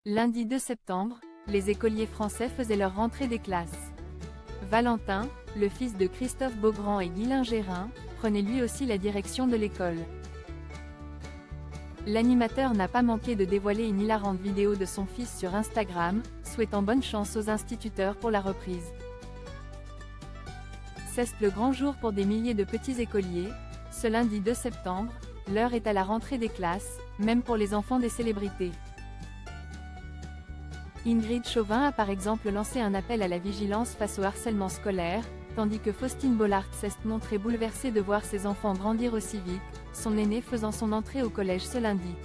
Lundi 2 septembre, les écoliers français faisaient leur rentrée des classes. Valentin, le fils de Christophe Beaugrand et Guylain Gérin, prenait lui aussi la direction de l'école. L'animateur n'a pas manqué de dévoiler une hilarante vidéo de son fils sur Instagram, souhaitant bonne chance aux instituteurs pour la reprise. C'est le grand jour pour des milliers de petits écoliers. Ce lundi 2 septembre, l'heure est à la rentrée des classes, même pour les enfants des célébrités. Ingrid Chauvin a par exemple lancé un appel à la vigilance face au harcèlement scolaire, tandis que Faustine Bollard s'est montrée bouleversée de voir ses enfants grandir aussi vite, son aîné faisant son entrée au collège ce lundi.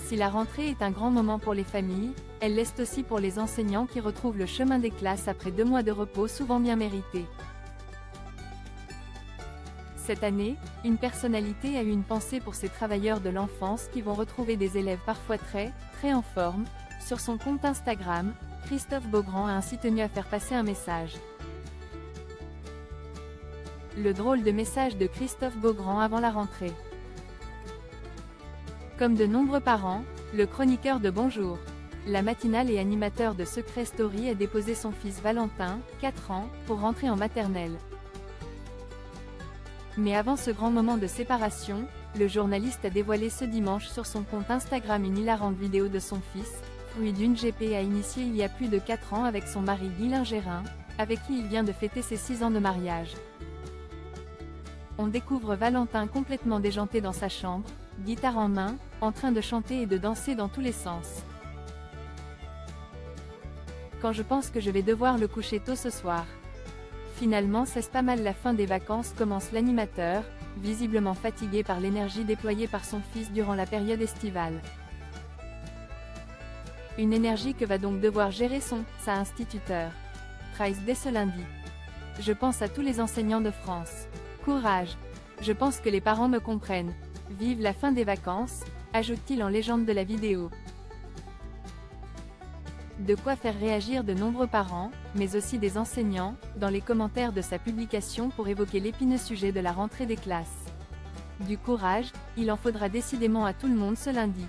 Si la rentrée est un grand moment pour les familles, elle l'est aussi pour les enseignants qui retrouvent le chemin des classes après 2 mois de repos souvent bien mérités. Cette année, une personnalité a eu une pensée pour ces travailleurs de l'enfance qui vont retrouver des élèves parfois très en forme. Sur son compte Instagram, Christophe Beaugrand a ainsi tenu à faire passer un message. Le drôle de message de Christophe Beaugrand avant la rentrée. Comme de nombreux parents, le chroniqueur de Bonjour, la matinale et animateur de Secret Story a déposé son fils Valentin, 4 ans, pour rentrer en maternelle. Mais avant ce grand moment de séparation, le journaliste a dévoilé ce dimanche sur son compte Instagram une hilarante vidéo de son fils, fruit d'une GP à initier il y a plus de 4 ans avec son mari Guylain Gérin, avec qui il vient de fêter ses 6 ans de mariage. On découvre Valentin complètement déjanté dans sa chambre, guitare en main, en train de chanter et de danser dans tous les sens. Quand je pense que je vais devoir le coucher tôt ce soir. Finalement c'est pas mal la fin des vacances, commence l'animateur, visiblement fatigué par l'énergie déployée par son fils durant la période estivale. Une énergie que va donc devoir gérer sa instituteur. Price dès ce lundi. Je pense à tous les enseignants de France. Courage. Je pense que les parents me comprennent. Vive la fin des vacances, ajoute-t-il en légende de la vidéo. De quoi faire réagir de nombreux parents, mais aussi des enseignants, dans les commentaires de sa publication pour évoquer l'épineux sujet de la rentrée des classes. Du courage, il en faudra décidément à tout le monde ce lundi.